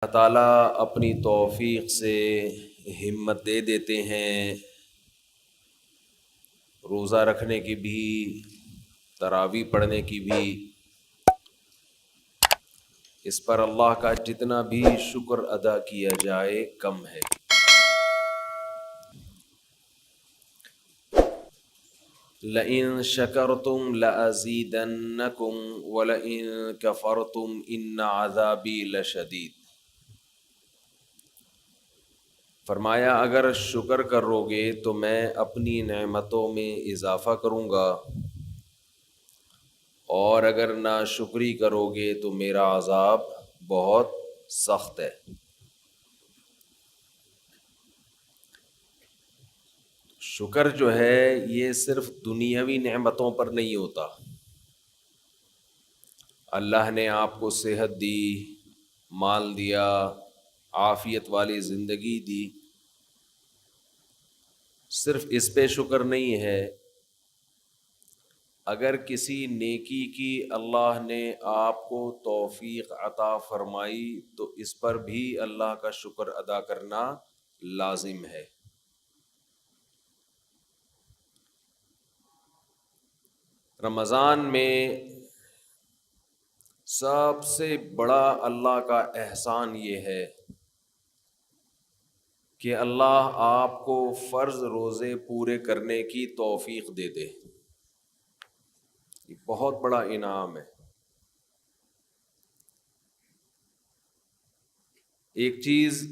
اللہ تعالیٰ اپنی توفیق سے ہمت دے دیتے ہیں، روزہ رکھنے کی بھی، تراویح پڑھنے کی بھی۔ اس پر اللہ کا جتنا بھی شکر ادا کیا جائے کم ہے۔ لئن شکرتم لازیدنکم ولئن کفرتم ان عذابی لشدید۔ فرمایا اگر شکر کرو گے تو میں اپنی نعمتوں میں اضافہ کروں گا، اور اگر ناشکری کرو گے تو میرا عذاب بہت سخت ہے۔ شکر جو ہے یہ صرف دنیاوی نعمتوں پر نہیں ہوتا۔ اللہ نے آپ کو صحت دی، مال دیا، عافیت والی زندگی دی، صرف اس پہ شکر نہیں ہے۔ اگر کسی نیکی کی اللہ نے آپ کو توفیق عطا فرمائی تو اس پر بھی اللہ کا شکر ادا کرنا لازم ہے۔ رمضان میں سب سے بڑا اللہ کا احسان یہ ہے کہ اللہ آپ کو فرض روزے پورے کرنے کی توفیق دے دے۔ یہ بہت بڑا انعام ہے۔ ایک چیز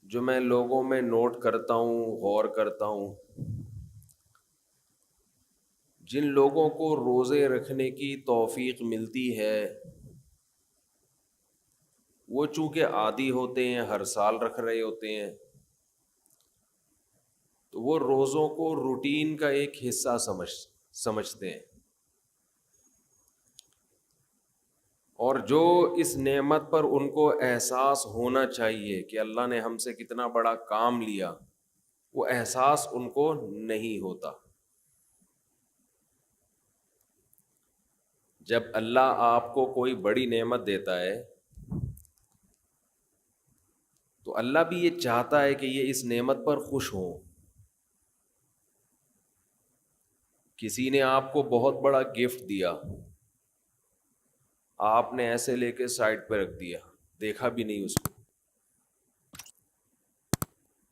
جو میں لوگوں میں نوٹ کرتا ہوں، غور کرتا ہوں، جن لوگوں کو روزے رکھنے کی توفیق ملتی ہے وہ چونکہ عادی ہوتے ہیں، ہر سال رکھ رہے ہوتے ہیں، تو وہ روزوں کو روٹین کا ایک حصہ سمجھتے ہیں، اور جو اس نعمت پر ان کو احساس ہونا چاہیے کہ اللہ نے ہم سے کتنا بڑا کام لیا، وہ احساس ان کو نہیں ہوتا۔ جب اللہ آپ کو کوئی بڑی نعمت دیتا ہے تو اللہ بھی یہ چاہتا ہے کہ یہ اس نعمت پر خوش ہوں۔ کسی نے آپ کو بہت بڑا گفٹ دیا، آپ نے ایسے لے کے سائڈ پہ رکھ دیا، دیکھا بھی نہیں اس کو،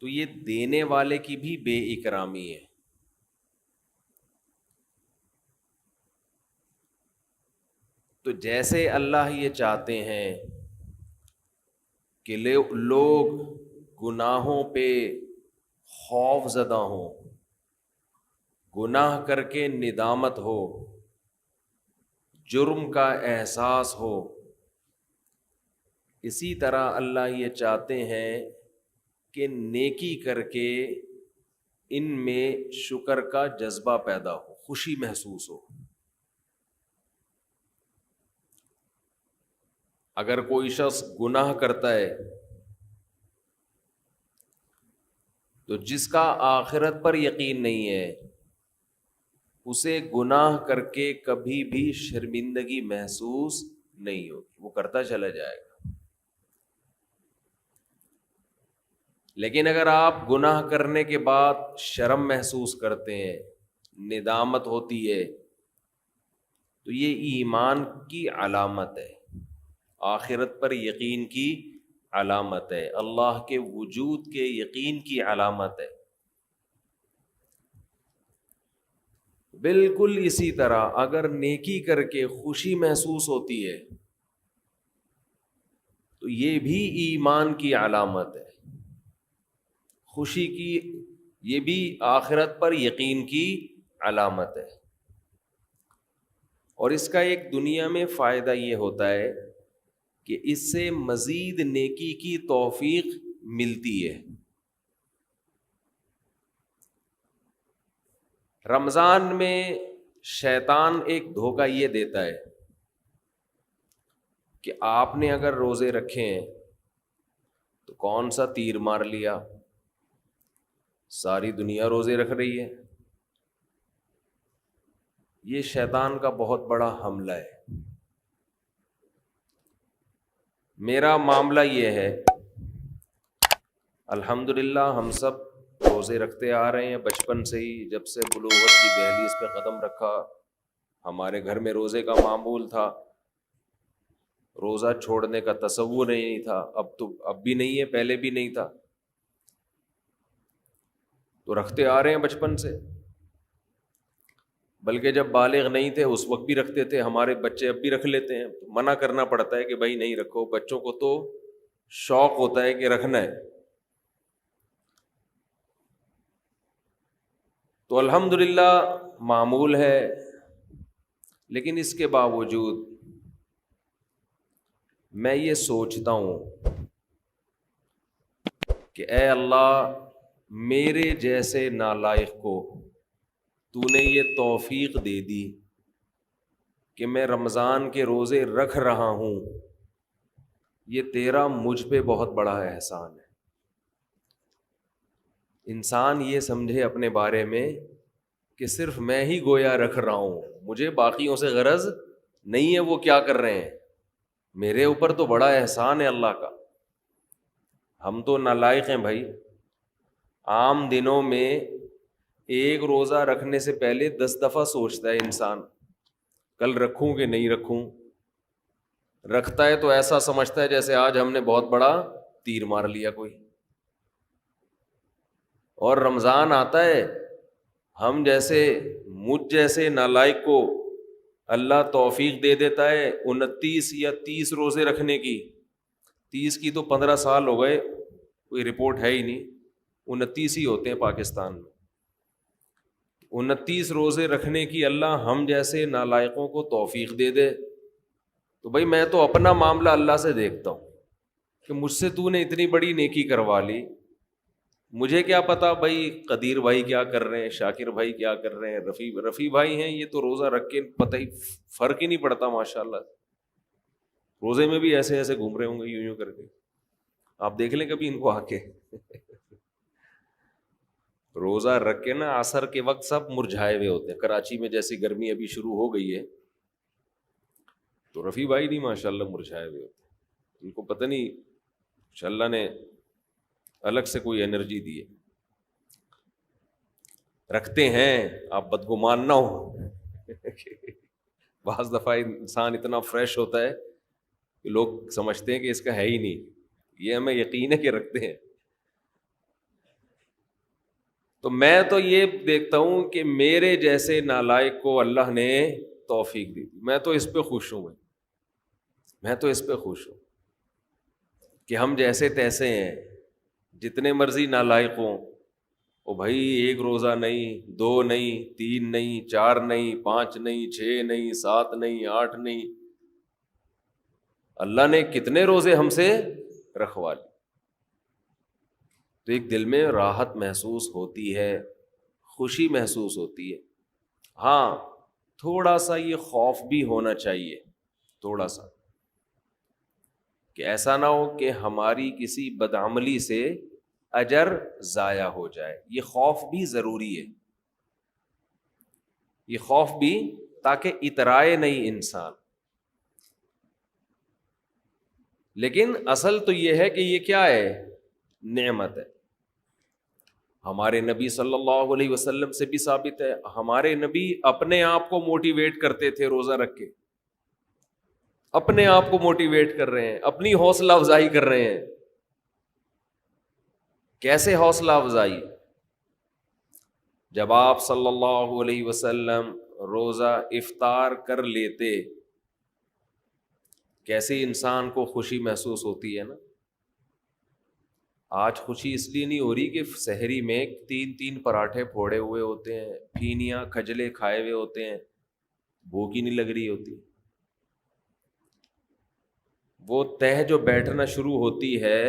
تو یہ دینے والے کی بھی بے اکرامی ہے۔ تو جیسے اللہ یہ چاہتے ہیں کہ لوگ گناہوں پہ خوف زدہ ہوں، گناہ کر کے ندامت ہو، جرم کا احساس ہو، اسی طرح اللہ یہ چاہتے ہیں کہ نیکی کر کے ان میں شکر کا جذبہ پیدا ہو، خوشی محسوس ہو۔ اگر کوئی شخص گناہ کرتا ہے تو جس کا آخرت پر یقین نہیں ہے اسے گناہ کر کے کبھی بھی شرمندگی محسوس نہیں ہوگی، وہ کرتا چلا جائے گا۔ لیکن اگر آپ گناہ کرنے کے بعد شرم محسوس کرتے ہیں، ندامت ہوتی ہے، تو یہ ایمان کی علامت ہے، آخرت پر یقین کی علامت ہے، اللہ کے وجود کے یقین کی علامت ہے۔ بالکل اسی طرح اگر نیکی کر کے خوشی محسوس ہوتی ہے تو یہ بھی ایمان کی علامت ہے، خوشی کی، یہ بھی آخرت پر یقین کی علامت ہے۔ اور اس کا ایک دنیا میں فائدہ یہ ہوتا ہے کہ اس سے مزید نیکی کی توفیق ملتی ہے۔ رمضان میں شیطان ایک دھوکہ یہ دیتا ہے کہ آپ نے اگر روزے رکھے ہیں تو کون سا تیر مار لیا، ساری دنیا روزے رکھ رہی ہے۔ یہ شیطان کا بہت بڑا حملہ ہے۔ میرا معاملہ یہ ہے، الحمدللہ ہم سب روزے رکھتے آ رہے ہیں بچپن سے ہی، جب سے بلوغت کی دہلیز پہ قدم رکھا ہمارے گھر میں روزے کا معمول تھا، روزہ چھوڑنے کا تصور ہی نہیں تھا، اب بھی نہیں ہے، پہلے بھی نہیں تھا، تو رکھتے آ رہے ہیں بچپن سے، بلکہ جب بالغ نہیں تھے اس وقت بھی رکھتے تھے، ہمارے بچے اب بھی رکھ لیتے ہیں، منع کرنا پڑتا ہے کہ بھائی نہیں رکھو، بچوں کو تو شوق ہوتا ہے کہ رکھنا ہے۔ تو الحمدللہ معمول ہے، لیکن اس کے باوجود میں یہ سوچتا ہوں کہ اے اللہ، میرے جیسے نالائق کو تو نے یہ توفیق دے دی کہ میں رمضان کے روزے رکھ رہا ہوں، یہ تیرا مجھ پہ بہت بڑا احسان ہے۔ انسان یہ سمجھے اپنے بارے میں کہ صرف میں ہی گویا رکھ رہا ہوں، مجھے باقیوں سے غرض نہیں ہے وہ کیا کر رہے ہیں، میرے اوپر تو بڑا احسان ہے اللہ کا۔ ہم تو نالائق ہیں بھائی، عام دنوں میں ایک روزہ رکھنے سے پہلے 10 دفعہ سوچتا ہے انسان کل رکھوں کہ نہیں رکھوں، رکھتا ہے تو ایسا سمجھتا ہے جیسے آج ہم نے بہت بڑا تیر مار لیا کوئی، اور رمضان آتا ہے، ہم جیسے مجھ جیسے نالائق کو اللہ توفیق دے دیتا ہے 29 یا 30 روزے رکھنے کی، 30 کی تو 15 سال ہو گئے، کوئی رپورٹ ہے ہی نہیں، 29 ہی ہوتے ہیں پاکستان میں، 29 روزے رکھنے کی اللہ ہم جیسے نالائقوں کو توفیق دے دے، تو بھائی میں تو اپنا معاملہ اللہ سے دیکھتا ہوں کہ مجھ سے تو نے اتنی بڑی نیکی کروا لی، مجھے کیا پتا بھائی قدیر بھائی کیا کر رہے ہیں، شاکر بھائی کیا کر رہے ہیں، رفیع بھائی ہیں، یہ تو روزہ رکھ کے پتہ ہی فرق ہی نہیں پڑتا ماشاءاللہ، روزے میں بھی ایسے ایسے گھوم رہے ہوں گے یوں کر کے، آپ دیکھ لیں کبھی ان کو آ کے روزہ رکھ کے نا عصر کے وقت سب مرجھائے ہوئے ہوتے ہیں، کراچی میں جیسی گرمی ابھی شروع ہو گئی ہے تو رفیع بھائی نہیں ماشاءاللہ مرجھائے ہوئے ہوتے ہیں، ان کو پتہ نہیں اللہ نے الگ سے کوئی انرجی دی ہے، رکھتے ہیں، آپ بدگمان نہ ہو بعض دفعہ انسان اتنا فریش ہوتا ہے کہ لوگ سمجھتے ہیں کہ اس کا ہے ہی نہیں، یہ ہمیں یقین ہے کہ رکھتے ہیں۔ تو میں تو یہ دیکھتا ہوں کہ میرے جیسے نالائق کو اللہ نے توفیق دی، میں تو اس پہ خوش ہوں، میں تو اس پہ خوش ہوں کہ ہم جیسے تیسے ہیں، جتنے مرضی نالائق ہوں، او بھائی ایک روزہ نہیں، 2 نہیں، 3 نہیں، 4 نہیں، 5 نہیں، 6 نہیں، 7 نہیں، 8 نہیں، اللہ نے کتنے روزے ہم سے رکھوا لی، تو ایک دل میں راحت محسوس ہوتی ہے، خوشی محسوس ہوتی ہے۔ ہاں تھوڑا سا یہ خوف بھی ہونا چاہیے، تھوڑا سا، کہ ایسا نہ ہو کہ ہماری کسی بدعملی سے اجر ضائع ہو جائے، یہ خوف بھی ضروری ہے، یہ خوف بھی، تاکہ اترائے نہیں انسان، لیکن اصل تو یہ ہے کہ یہ کیا ہے، نعمت ہے۔ ہمارے نبی صلی اللہ علیہ وسلم سے بھی ثابت ہے، ہمارے نبی اپنے آپ کو موٹیویٹ کرتے تھے روزہ رکھ کے، اپنے آپ کو موٹیویٹ کر رہے ہیں، اپنی حوصلہ افزائی کر رہے ہیں۔ کیسے حوصلہ افزائی؟ جب آپ صلی اللہ علیہ وسلم روزہ افطار کر لیتے، کیسے انسان کو خوشی محسوس ہوتی ہے نا۔ آج خوشی اس لیے نہیں ہو رہی کہ سحری میں 3 پراٹھے پھوڑے ہوئے ہوتے ہیں، پھینیاں کھجلے کھائے ہوئے ہوتے ہیں، بھوک ہی نہیں لگ رہی ہوتی، وہ تہ جو بیٹھنا شروع ہوتی ہے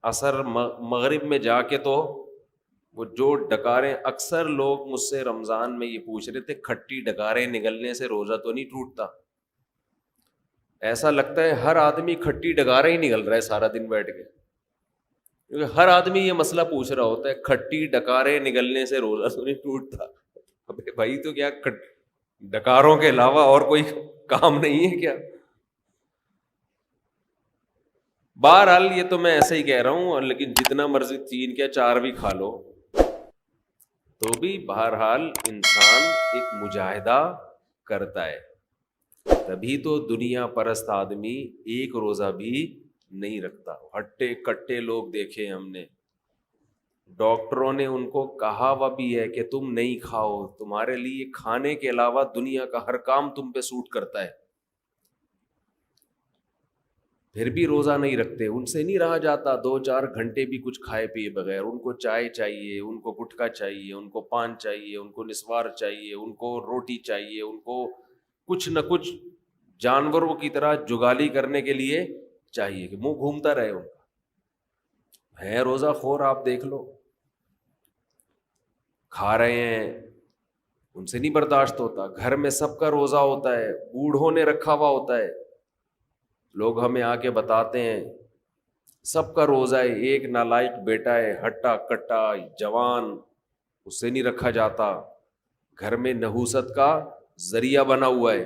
عصر مغرب میں جا کے، تو وہ جو ڈکاریں، اکثر لوگ مجھ سے رمضان میں یہ پوچھ رہے تھے کھٹی ڈکاریں نگلنے سے روزہ تو نہیں ٹوٹتا؟ ایسا لگتا ہے ہر آدمی کھٹی ڈکاریں ہی نگل رہا ہے سارا دن بیٹھ کے، کیونکہ ہر آدمی یہ مسئلہ پوچھ رہا ہوتا ہے کھٹی ڈکاریں نگلنے سے روزہ تو نہیں ٹوٹتا۔ ابے بھائی تو کیا ڈکاروں کے علاوہ اور کوئی کام نہیں ہے کیا؟ بہرحال یہ تو میں ایسے ہی کہہ رہا ہوں، لیکن جتنا مرضی 3 کیا 4 بھی کھا لو تو بھی بہرحال انسان ایک مجاہدہ کرتا ہے. تبھی تو دنیا پرست آدمی ایک روزہ بھی نہیں رکھتا. ہٹے کٹے لوگ دیکھے ہم نے، ڈاکٹروں نے ان کو کہا وہ بھی ہے کہ تم نہیں کھاؤ، تمہارے لیے کھانے کے علاوہ دنیا کا ہر کام تم پہ سوٹ کرتا ہے، پھر بھی روزہ نہیں رکھتے. ان سے نہیں رہا جاتا 2-4 گھنٹے بھی کچھ کھائے پیے بغیر. ان کو چائے چاہیے، ان کو گٹکا چاہیے، ان کو پان چاہیے، ان کو نسوار چاہیے، ان کو روٹی چاہیے، ان کو کچھ نہ کچھ جانوروں کی طرح جگالی کرنے کے لیے چاہیے کہ منہ گھومتا رہے. ان کا ہے روزہ خور، آپ دیکھ لو، کھا رہے ہیں، ان سے نہیں برداشت ہوتا. گھر میں سب کا روزہ ہوتا ہے، بوڑھوں نے رکھا ہوا ہوتا ہے. لوگ ہمیں آ کے بتاتے ہیں سب کا روزہ ہے، ایک نالائق بیٹا ہے ہٹا کٹا جوان، اس سے نہیں رکھا جاتا، گھر میں نحوست کا ذریعہ بنا ہوا ہے.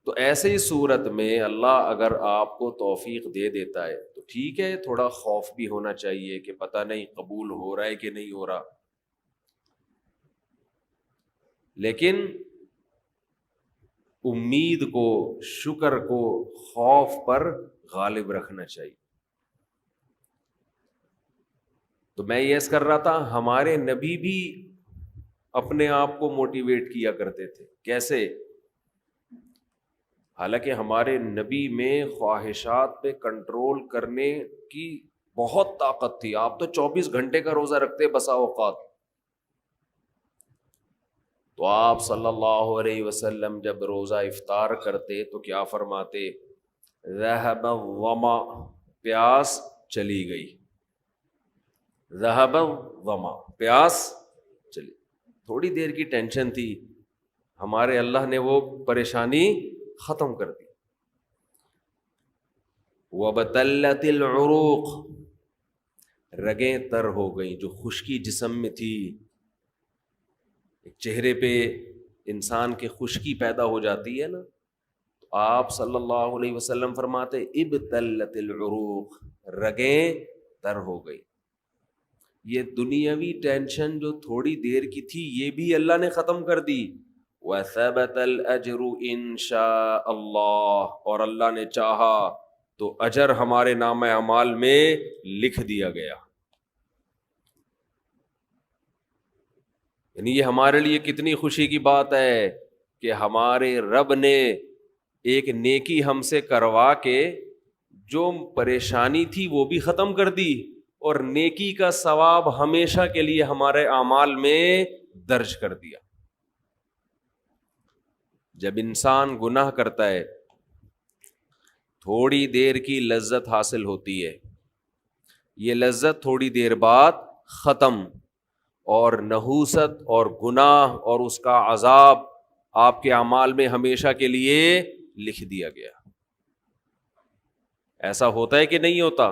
تو ایسے ہی صورت میں اللہ اگر آپ کو توفیق دے دیتا ہے تو ٹھیک ہے، تھوڑا خوف بھی ہونا چاہیے کہ پتہ نہیں قبول ہو رہا ہے کہ نہیں ہو رہا، لیکن امید کو، شکر کو خوف پر غالب رکھنا چاہیے. تو میں یہ کر رہا تھا، ہمارے نبی بھی اپنے آپ کو موٹیویٹ کیا کرتے تھے. کیسے؟ حالانکہ ہمارے نبی میں خواہشات پہ کنٹرول کرنے کی بہت طاقت تھی. آپ تو 24 گھنٹے کا روزہ رکھتے بسا اوقات. تو آپ صلی اللہ علیہ وسلم جب روزہ افطار کرتے تو کیا فرماتے؟ ذہب الظما، پیاس چلی گئی. ذہب الظما، پیاس چلی. تھوڑی دیر کی ٹینشن تھی، ہمارے اللہ نے وہ پریشانی ختم کر دی. وَبَتَلَّتِ الْعُرُوقُ، رگیں تر ہو گئیں. جو خشکی جسم میں تھی، چہرے پہ انسان کے خشکی پیدا ہو جاتی ہے نا، تو آپ صلی اللہ علیہ وسلم فرماتے ابتلت العروق، رگیں تر ہو گئی. یہ دنیاوی ٹینشن جو تھوڑی دیر کی تھی یہ بھی اللہ نے ختم کر دی. وَثَبَتَ الْأَجْرُ إِنْ شَاءَ اللَّهُ، اور اللہ نے چاہا تو اجر ہمارے نامہ اعمال میں لکھ دیا گیا. یعنی یہ ہمارے لیے کتنی خوشی کی بات ہے کہ ہمارے رب نے ایک نیکی ہم سے کروا کے جو پریشانی تھی وہ بھی ختم کر دی، اور نیکی کا ثواب ہمیشہ کے لیے ہمارے اعمال میں درج کر دیا. جب انسان گناہ کرتا ہے تھوڑی دیر کی لذت حاصل ہوتی ہے، یہ لذت تھوڑی دیر بعد ختم، اور نحوست اور گناہ اور اس کا عذاب آپ کے اعمال میں ہمیشہ کے لیے لکھ دیا گیا. ایسا ہوتا ہے کہ نہیں ہوتا؟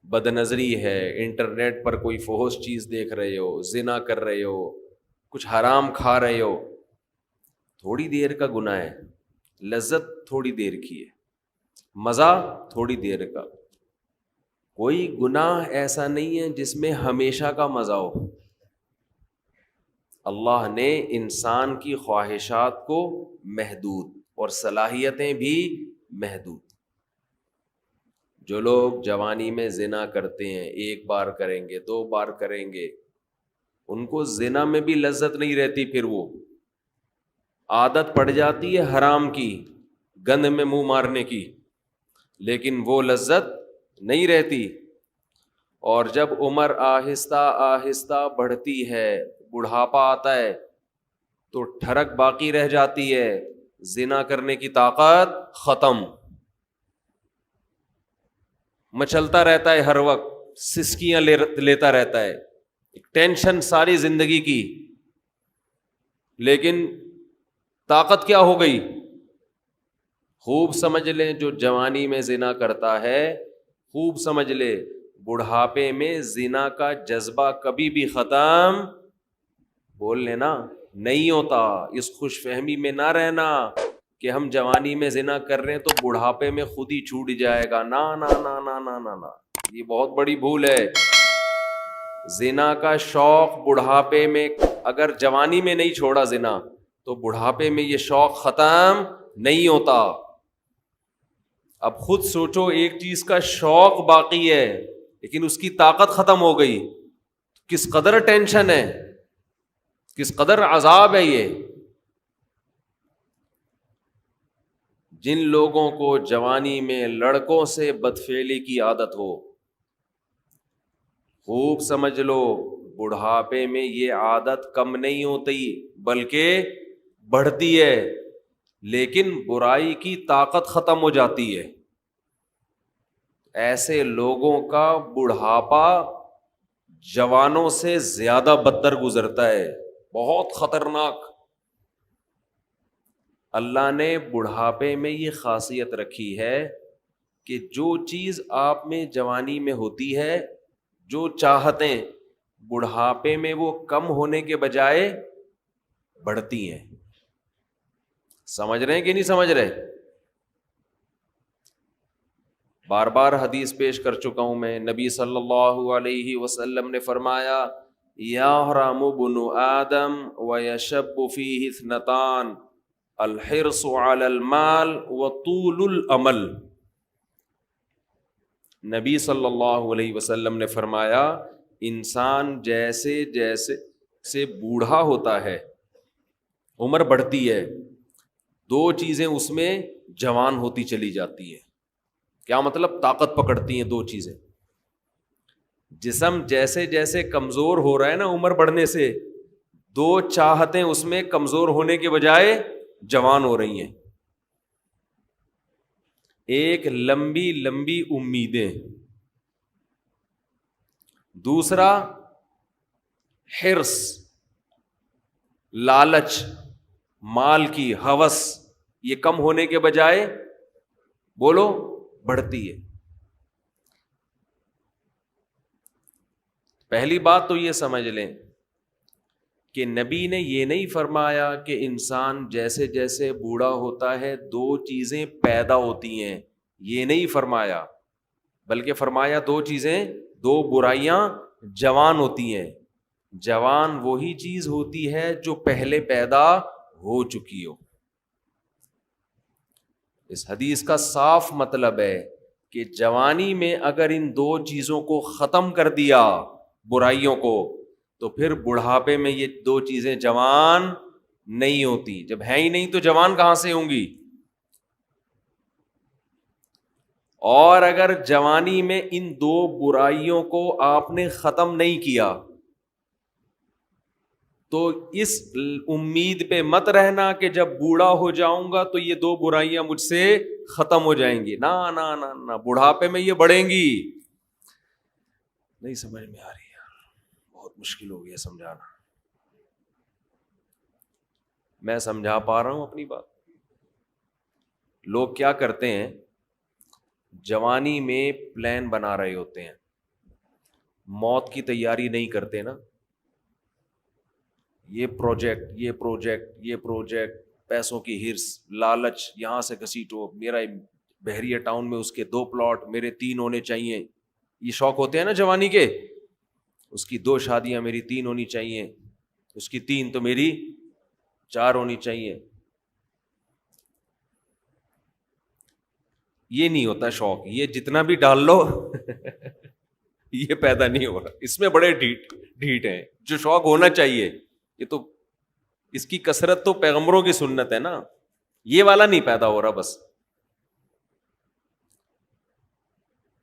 بد نظری ہے، انٹرنیٹ پر کوئی فحش چیز دیکھ رہے ہو، زنا کر رہے ہو، کچھ حرام کھا رہے ہو، تھوڑی دیر کا گناہ ہے، لذت تھوڑی دیر کی ہے، مزہ تھوڑی دیر کا. کوئی گناہ ایسا نہیں ہے جس میں ہمیشہ کا مزہ ہو. اللہ نے انسان کی خواہشات کو محدود اور صلاحیتیں بھی محدود. جو لوگ جوانی میں زنا کرتے ہیں، 1 بار کریں گے، 2 بار کریں گے، ان کو زنا میں بھی لذت نہیں رہتی، پھر وہ عادت پڑ جاتی ہے حرام کی، گند میں منہ مارنے کی، لیکن وہ لذت نہیں رہتی. اور جب عمر آہستہ آہستہ بڑھتی ہے، بڑھاپا آتا ہے، تو ٹھڑک باقی رہ جاتی ہے، زنا کرنے کی طاقت ختم. مچلتا رہتا ہے ہر وقت، سسکیاں لیتا رہتا ہے، ٹینشن ساری زندگی کی. لیکن طاقت کیا ہو گئی؟ خوب سمجھ لیں، جو جوانی میں زنا کرتا ہے خوب سمجھ لے بڑھاپے میں زنا کا جذبہ کبھی بھی ختم، بول لینا، نہیں ہوتا. اس خوش فہمی میں نہ رہنا کہ ہم جوانی میں زنا کر رہے ہیں تو بڑھاپے میں خود ہی چھوٹ جائے گا. نا نا نا نا نا نا نا, یہ بہت بڑی بھول ہے. زنا کا شوق بڑھاپے میں, اگر جوانی میں نہیں چھوڑا زنا تو بڑھاپے میں یہ شوق ختم نہیں ہوتا. اب خود سوچو, ایک چیز کا شوق باقی ہے لیکن اس کی طاقت ختم ہو گئی, کس قدر ٹینشن ہے, کس قدر عذاب ہے یہ. جن لوگوں کو جوانی میں لڑکوں سے بدفعلی کی عادت ہو, خوب سمجھ لو, بڑھاپے میں یہ عادت کم نہیں ہوتی بلکہ بڑھتی ہے, لیکن برائی کی طاقت ختم ہو جاتی ہے. ایسے لوگوں کا بڑھاپا جوانوں سے زیادہ بدتر گزرتا ہے, بہت خطرناک. اللہ نے بڑھاپے میں یہ خاصیت رکھی ہے کہ جو چیز آپ میں جوانی میں ہوتی ہے, جو چاہتیں بڑھاپے میں وہ کم ہونے کے بجائے بڑھتی ہیں. سمجھ رہے ہیں کہ نہیں سمجھ رہے؟ بار بار حدیث پیش کر چکا ہوں میں, نبی صلی اللہ علیہ وسلم نے فرمایا, یحرم ابن آدم ویشب فیہ اثنتان, الحرص علی المال وطول الامل. نبی صلی اللہ علیہ وسلم نے فرمایا, انسان جیسے جیسے سے بوڑھا ہوتا ہے, عمر بڑھتی ہے, دو چیزیں اس میں جوان ہوتی چلی جاتی ہیں. کیا مطلب؟ طاقت پکڑتی ہیں دو چیزیں. جسم جیسے جیسے کمزور ہو رہا ہے نا عمر بڑھنے سے, دو چاہتیں اس میں کمزور ہونے کے بجائے جوان ہو رہی ہیں. ایک لمبی لمبی امیدیں, دوسرا حرص, لالچ, مال کی ہوس, یہ کم ہونے کے بجائے بولو بڑھتی ہے. پہلی بات تو یہ سمجھ لیں کہ نبی نے یہ نہیں فرمایا کہ انسان جیسے جیسے بوڑھا ہوتا ہے دو چیزیں پیدا ہوتی ہیں, یہ نہیں فرمایا, بلکہ فرمایا دو چیزیں, دو برائیاں جوان ہوتی ہیں. جوان وہی چیز ہوتی ہے جو پہلے پیدا ہو چکی ہو. اس حدیث کا صاف مطلب ہے کہ جوانی میں اگر ان دو چیزوں کو ختم کر دیا, برائیوں کو, تو پھر بڑھاپے میں یہ دو چیزیں جوان نہیں ہوتی. جب ہے ہی نہیں تو جوان کہاں سے ہوں گی؟ اور اگر جوانی میں ان دو برائیوں کو آپ نے ختم نہیں کیا تو اس امید پہ مت رہنا کہ جب بوڑھا ہو جاؤں گا تو یہ دو برائیاں مجھ سے ختم ہو جائیں گی. نا نا نا نا, بڑھاپے میں یہ بڑھیں گی. نہیں سمجھ میں آ رہی یار, بہت مشکل ہو گیا سمجھانا. میں سمجھا پا رہا ہوں اپنی بات؟ لوگ کیا کرتے ہیں, جوانی میں پلان بنا رہے ہوتے ہیں, موت کی تیاری نہیں کرتے نا. یہ پروجیکٹ, یہ پروجیکٹ, یہ پروجیکٹ, پیسوں کی ہرس, لالچ, یہاں سے گھسیٹو, میرا بحریہ ٹاؤن میں اس کے 2 پلاٹ, میرے 3 ہونے چاہیے. یہ شوق ہوتے ہیں نا جوانی کے, اس کی 2 شادیاں, میری 3 ہونی چاہیے, اس کی 3 تو میری 4 ہونی چاہیے. یہ نہیں ہوتا شوق, یہ جتنا بھی ڈال لو یہ پیدا نہیں ہو رہا. اس میں بڑے ڈھیٹ ہیں. جو شوق ہونا چاہیے, یہ تو اس کی کثرت تو پیغمبروں کی سنت ہے نا, یہ والا نہیں پیدا ہو رہا. بس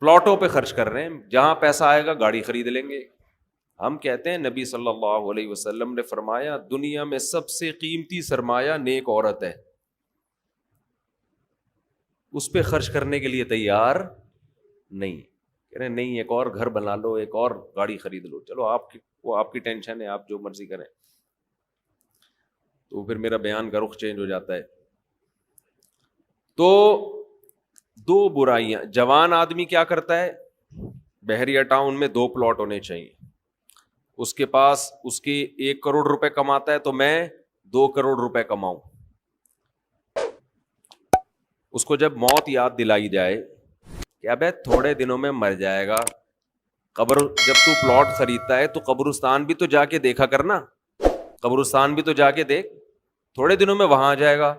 پلاٹوں پہ خرچ کر رہے ہیں, جہاں پیسہ آئے گا گاڑی خرید لیں گے. ہم کہتے ہیں نبی صلی اللہ علیہ وسلم نے فرمایا دنیا میں سب سے قیمتی سرمایہ نیک عورت ہے, اس پہ خرچ کرنے کے لیے تیار نہیں. کہہ رہے نہیں, ایک اور گھر بنا لو, ایک اور گاڑی خرید لو, چلو وہ آپ کی ٹینشن ہے, آپ جو مرضی کریں. تو پھر میرا بیان کا رخ چینج ہو جاتا ہے. تو 2 برائیاں, جوان آدمی کیا کرتا ہے, بحریہ ٹاؤن میں 2 پلاٹ ہونے چاہیے, اس کے پاس اس کی 1 کروڑ روپے کماتا ہے تو میں 2 کروڑ روپے کماؤں. اس کو جب موت یاد دلائی جائے کہ ابے تھوڑے دنوں میں مر جائے گا, قبر جب تو پلاٹ خریدتا ہے تو قبرستان بھی تو جا کے دیکھا کرنا, قبرستان بھی تو جا کے دیکھ, تھوڑے دنوں میں وہاں آ جائے گا.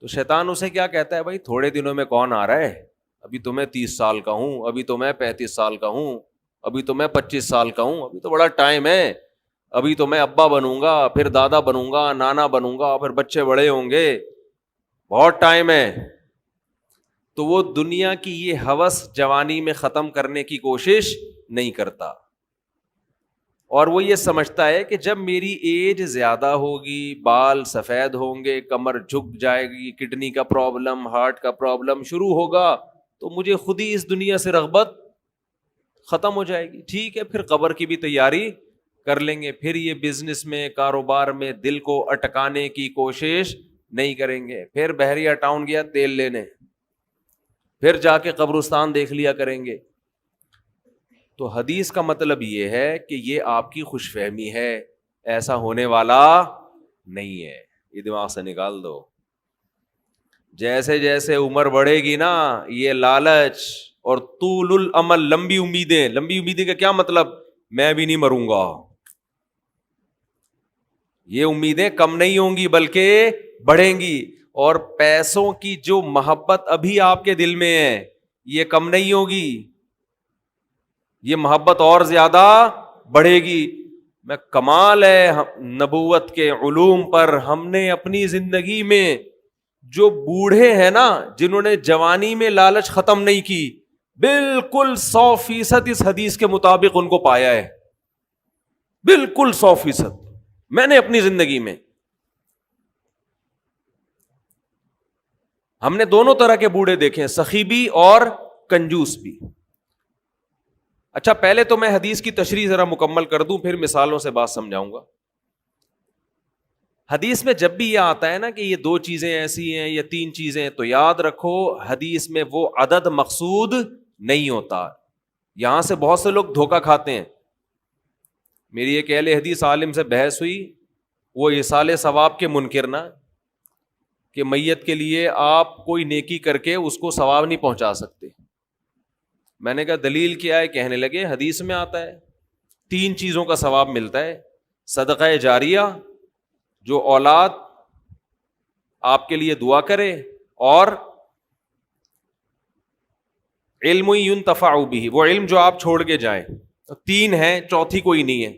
تو شیطان اسے کیا کہتا ہے, بھائی تھوڑے دنوں میں کون آ رہا ہے, ابھی تو میں 30 سال کا ہوں, ابھی تو میں 35 سال کا ہوں, ابھی تو میں 25 سال کا ہوں, ابھی تو بڑا ٹائم ہے, ابھی تو میں ابا بنوں گا, پھر دادا بنوں گا, نانا بنوں گا, پھر بچے بڑے ہوں گے, بہت ٹائم ہے. تو وہ دنیا کی یہ ہوس جوانی میں ختم کرنے کی کوشش نہیں کرتا, اور وہ یہ سمجھتا ہے کہ جب میری ایج زیادہ ہوگی, بال سفید ہوں گے, کمر جھک جائے گی, کڈنی کا پرابلم, ہارٹ کا پرابلم شروع ہوگا, تو مجھے خود ہی اس دنیا سے رغبت ختم ہو جائے گی. ٹھیک ہے, پھر قبر کی بھی تیاری کر لیں گے, پھر یہ بزنس میں, کاروبار میں دل کو اٹکانے کی کوشش نہیں کریں گے, پھر بحریہ ٹاؤن گیا تیل لینے, پھر جا کے قبرستان دیکھ لیا کریں گے. تو حدیث کا مطلب یہ ہے کہ یہ آپ کی خوش فہمی ہے, ایسا ہونے والا نہیں ہے, یہ دماغ سے نکال دو. جیسے جیسے عمر بڑھے گی نا, یہ لالچ اور طول الامل, لمبی امیدیں, لمبی امیدیں کا کیا مطلب, میں بھی نہیں مروں گا, یہ امیدیں کم نہیں ہوں گی بلکہ بڑھیں گی. اور پیسوں کی جو محبت ابھی آپ کے دل میں ہے یہ کم نہیں ہوگی, یہ محبت اور زیادہ بڑھے گی. میں کمال ہے نبوت کے علوم پر, ہم نے اپنی زندگی میں جو بوڑھے ہیں نا, جنہوں نے جوانی میں لالچ ختم نہیں کی, بالکل 100% اس حدیث کے مطابق ان کو پایا ہے, بالکل 100%. میں نے اپنی زندگی میں, ہم نے دونوں طرح کے بوڑھے دیکھے ہیں, سخی بھی اور کنجوس بھی. اچھا, پہلے تو میں حدیث کی تشریح ذرا مکمل کر دوں, پھر مثالوں سے بات سمجھاؤں گا. حدیث میں جب بھی یہ آتا ہے نا کہ یہ 2 چیزیں ایسی ہیں یا 3 چیزیں, تو یاد رکھو حدیث میں وہ عدد مقصود نہیں ہوتا. یہاں سے بہت سے لوگ دھوکہ کھاتے ہیں. میری ایک اہل حدیث عالم سے بحث ہوئی, وہ ایصال ثواب کے منکر نہ, کہ میت کے لیے آپ کوئی نیکی کر کے اس کو ثواب نہیں پہنچا سکتے. میں نے کہا دلیل کیا ہے؟ کہنے لگے حدیث میں آتا ہے 3 چیزوں کا ثواب ملتا ہے, صدقہ جاریہ, جو اولاد آپ کے لیے دعا کرے, اور علم ينتفع به, وہ علم جو آپ چھوڑ کے جائیں. 3 ہیں, چوتھی کوئی نہیں ہے.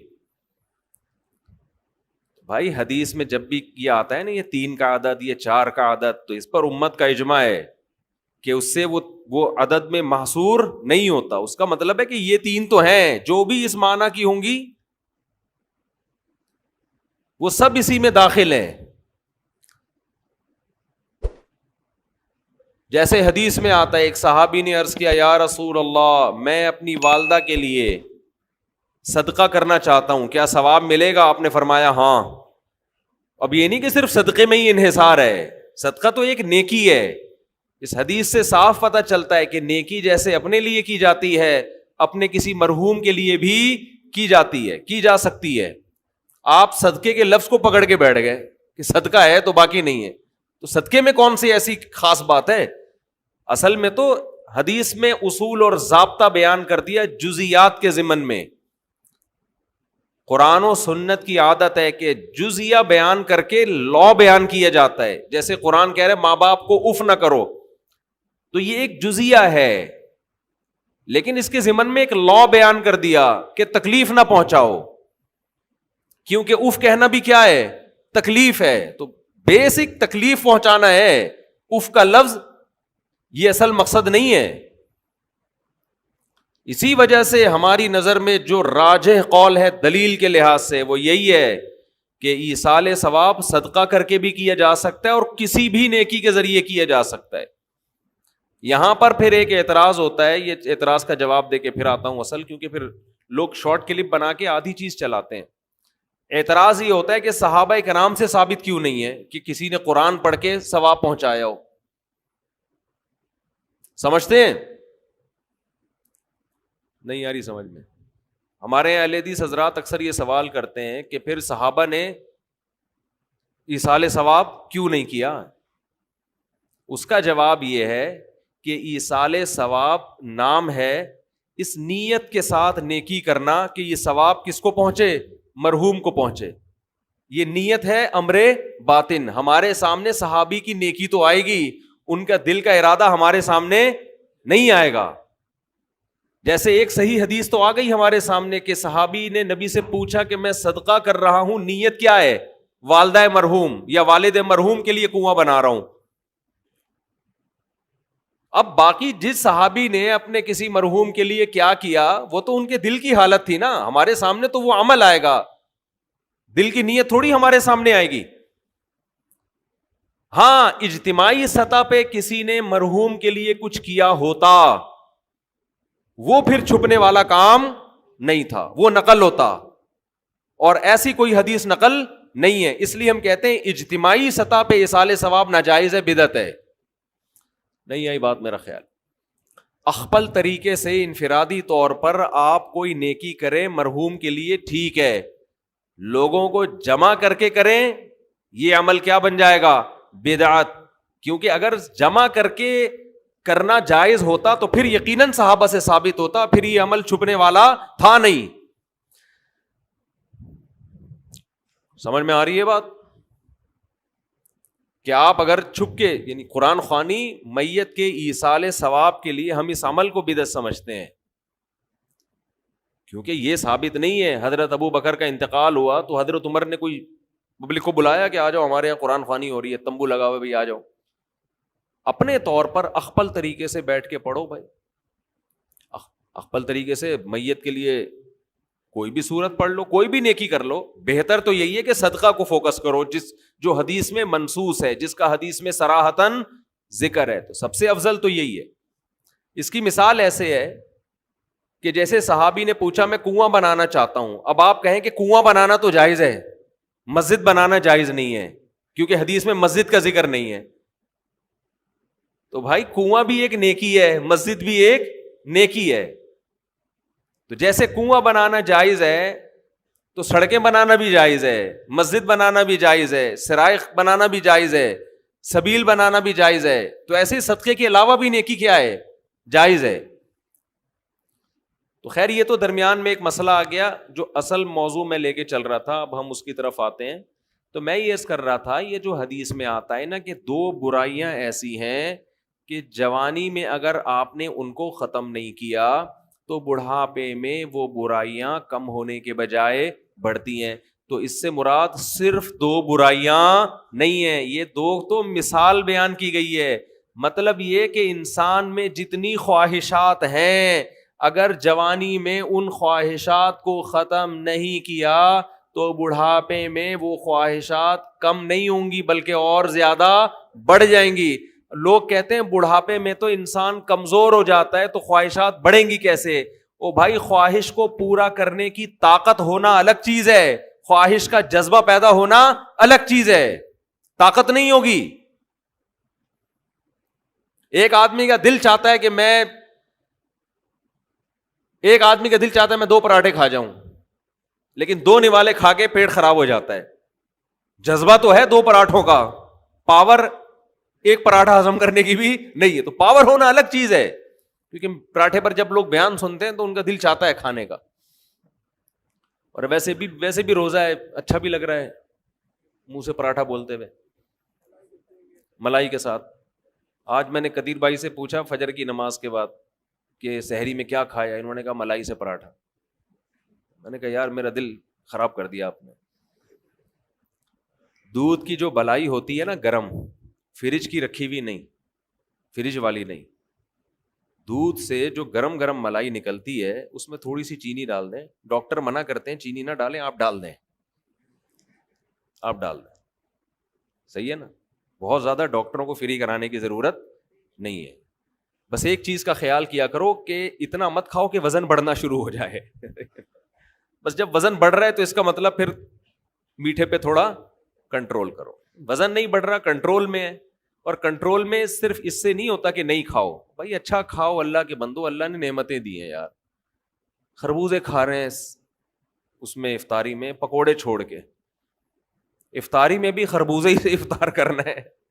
بھائی حدیث میں جب بھی یہ آتا ہے نا یہ 3 کا عدد, یہ 4 کا عدد, تو اس پر امت کا اجماع ہے کہ اس سے وہ عدد میں محصور نہیں ہوتا. اس کا مطلب ہے کہ یہ 3 تو ہیں, جو بھی اس معنی کی ہوں گی وہ سب اسی میں داخل ہیں. جیسے حدیث میں آتا ہے, ایک صحابی نے عرض کیا, یا رسول اللہ, میں اپنی والدہ کے لیے صدقہ کرنا چاہتا ہوں, کیا ثواب ملے گا؟ آپ نے فرمایا ہاں. اب یہ نہیں کہ صرف صدقے میں ہی انحصار ہے, صدقہ تو ایک نیکی ہے. اس حدیث سے صاف پتہ چلتا ہے کہ نیکی جیسے اپنے لیے کی جاتی ہے, اپنے کسی مرحوم کے لیے بھی کی جاتی ہے, کی جا سکتی ہے. آپ صدقے کے لفظ کو پکڑ کے بیٹھ گئے کہ صدقہ ہے تو باقی نہیں ہے, تو صدقے میں کون سی ایسی خاص بات ہے؟ اصل میں تو حدیث میں اصول اور ضابطہ بیان کر دیا جزیات کے ضمن میں. قرآن و سنت کی عادت ہے کہ جزیہ بیان کر کے لا بیان کیا جاتا ہے. جیسے قرآن کہہ رہے ماں باپ کو اف نہ کرو, تو یہ ایک جزیہ ہے, لیکن اس کے ضمن میں ایک لا بیان کر دیا کہ تکلیف نہ پہنچاؤ, کیونکہ اف کہنا بھی کیا ہے؟ تکلیف ہے. تو بیسک تکلیف پہنچانا ہے, اف کا لفظ یہ اصل مقصد نہیں ہے. اسی وجہ سے ہماری نظر میں جو راجح قول ہے دلیل کے لحاظ سے وہ یہی ہے کہ ایصال ثواب صدقہ کر کے بھی کیا جا سکتا ہے اور کسی بھی نیکی کے ذریعے کیا جا سکتا ہے. یہاں پر پھر ایک اعتراض ہوتا ہے, یہ اعتراض کا جواب دے کے پھر آتا ہوں اصل, کیونکہ پھر لوگ شارٹ کلپ بنا کے آدھی چیز چلاتے ہیں. اعتراض یہ ہوتا ہے کہ صحابہ کرام سے ثابت کیوں نہیں ہے کہ کسی نے قرآن پڑھ کے ثواب پہنچایا ہو. سمجھتے ہیں؟ نہیں آ رہی سمجھ میں. ہمارے اہل حدیث حضرات اکثر یہ سوال کرتے ہیں کہ پھر صحابہ نے ایصال ثواب کیوں نہیں کیا؟ اس کا جواب یہ ہے کہ ایصال ثواب نام ہے اس نیت کے ساتھ نیکی کرنا کہ یہ ثواب کس کو پہنچے؟ مرحوم کو پہنچے. یہ نیت ہے امر باطن. ہمارے سامنے صحابی کی نیکی تو آئے گی, ان کا دل کا ارادہ ہمارے سامنے نہیں آئے گا. جیسے ایک صحیح حدیث تو آ گئی ہمارے سامنے کہ صحابی نے نبی سے پوچھا کہ میں صدقہ کر رہا ہوں, نیت کیا ہے؟ والدہ مرحوم یا والد مرحوم کے لیے کنواں بنا رہا ہوں. اب باقی جس صحابی نے اپنے کسی مرحوم کے لیے کیا کیا وہ تو ان کے دل کی حالت تھی نا, ہمارے سامنے تو وہ عمل آئے گا, دل کی نیت تھوڑی ہمارے سامنے آئے گی. ہاں اجتماعی سطح پہ کسی نے مرحوم کے لیے کچھ کیا ہوتا وہ پھر چھپنے والا کام نہیں تھا, وہ نقل ہوتا, اور ایسی کوئی حدیث نقل نہیں ہے. اس لیے ہم کہتے ہیں اجتماعی سطح پہ ایصال ثواب ناجائز ہے, بدعت ہے. نہیں آئی بات میرا خیال. اخپل طریقے سے انفرادی طور پر آپ کوئی نیکی کریں مرحوم کے لیے ٹھیک ہے, لوگوں کو جمع کر کے کریں یہ عمل کیا بن جائے گا؟ بدعت. کیونکہ اگر جمع کر کے کرنا جائز ہوتا تو پھر یقیناً صحابہ سے ثابت ہوتا, پھر یہ عمل چھپنے والا تھا نہیں. سمجھ میں آ رہی ہے بات؟ کہ آپ اگر چھپ کے یعنی قرآن خوانی میت کے ایصال ثواب کے لیے ہم اس عمل کو بدعت سمجھتے ہیں, کیونکہ یہ ثابت نہیں ہے. حضرت ابو بکر کا انتقال ہوا تو حضرت عمر نے کوئی پبلک کو بلایا کہ آ جاؤ ہمارے یہاں قرآن خوانی ہو رہی ہے, تمبو لگا ہوا, بھائی آ جاؤ. اپنے طور پر اخپل طریقے سے بیٹھ کے پڑھو بھائی, اخپل طریقے سے میت کے لیے کوئی بھی سورت پڑھ لو, کوئی بھی نیکی کر لو. بہتر تو یہی ہے کہ صدقہ کو فوکس کرو جو حدیث میں منصوص ہے, جس کا حدیث میں صراحتاً ذکر ہے, تو سب سے افضل تو یہی ہے. اس کی مثال ایسے ہے کہ جیسے صحابی نے پوچھا میں کنواں بنانا چاہتا ہوں, اب آپ کہیں کہ کنواں بنانا تو جائز ہے, مسجد بنانا جائز نہیں ہے کیونکہ حدیث میں مسجد کا ذکر نہیں ہے. تو بھائی کنواں بھی ایک نیکی ہے, مسجد بھی ایک نیکی ہے. تو جیسے کنواں بنانا جائز ہے تو سڑکیں بنانا بھی جائز ہے, مسجد بنانا بھی جائز ہے, سرائے بنانا بھی جائز ہے, سبیل بنانا بھی جائز ہے. تو ایسے صدقے کے علاوہ بھی نیکی کیا ہے؟ جائز ہے. تو خیر یہ تو درمیان میں ایک مسئلہ آ گیا جو اصل موضوع میں لے کے چل رہا تھا, اب ہم اس کی طرف آتے ہیں. تو میں یہ کر رہا تھا یہ جو حدیث میں آتا ہے نا کہ 2 برائیاں ایسی ہیں کہ جوانی میں اگر آپ نے ان کو ختم نہیں کیا تو بڑھاپے میں وہ برائیاں کم ہونے کے بجائے بڑھتی ہیں. تو اس سے مراد صرف 2 برائیاں نہیں ہیں, یہ 2 تو مثال بیان کی گئی ہے. مطلب یہ کہ انسان میں جتنی خواہشات ہیں اگر جوانی میں ان خواہشات کو ختم نہیں کیا تو بڑھاپے میں وہ خواہشات کم نہیں ہوں گی بلکہ اور زیادہ بڑھ جائیں گی. لوگ کہتے ہیں بڑھاپے میں تو انسان کمزور ہو جاتا ہے تو خواہشات بڑھیں گی کیسے؟ او بھائی خواہش کو پورا کرنے کی طاقت ہونا الگ چیز ہے, خواہش کا جذبہ پیدا ہونا الگ چیز ہے. طاقت نہیں ہوگی. ایک آدمی کا دل چاہتا ہے کہ ایک آدمی کا دل چاہتا ہے میں 2 پراٹھے کھا جاؤں, لیکن 2 نوالے کھا کے پیٹ خراب ہو جاتا ہے. جذبہ تو ہے 2 پراٹھوں کا, پاور ایک پراٹھا ہضم کرنے کی بھی نہیں ہے. تو پاور ہونا الگ چیز ہے, کیونکہ پراٹھے پر جب لوگ بیان سنتے ہیں تو ان کا دل چاہتا ہے کھانے کا, اور ویسے بھی روزہ ہے, اچھا بھی لگ رہا ہے منہ سے پراٹھا بولتے ہوئے ملائی کے ساتھ. آج میں نے قدیر بھائی سے پوچھا فجر کی نماز کے بعد کہ سحری میں کیا کھایا, انہوں نے کہا ملائی سے پراٹھا. میں نے کہا یار میرا دل خراب کر دیا آپ نے. دودھ کی جو بلائی ہوتی ہے نا گرم, فریج کی رکھی ہوئی نہیں, فریج والی نہیں, دودھ سے جو گرم گرم ملائی نکلتی ہے اس میں تھوڑی سی چینی ڈال دیں. ڈاکٹر منع کرتے ہیں چینی نہ ڈالیں, آپ ڈال دیں, صحیح ہے نا. بہت زیادہ ڈاکٹروں کو فری کرانے کی ضرورت نہیں ہے. بس ایک چیز کا خیال کیا کرو کہ اتنا مت کھاؤ کہ وزن بڑھنا شروع ہو جائے. بس جب وزن بڑھ رہا ہے تو اس کا مطلب پھر میٹھے پہ تھوڑا کنٹرول کرو. وزن نہیں بڑھ رہا, کنٹرول میں ہے, اور کنٹرول میں صرف اس سے نہیں ہوتا کہ نہیں کھاؤ. بھائی اچھا کھاؤ, اللہ کے بندو, اللہ نے نعمتیں دی ہیں یار. خربوزے کھا رہے ہیں اس میں افطاری میں, پکوڑے چھوڑ کے. افطاری میں بھی خربوزے ہی سے افطار کرنا ہے.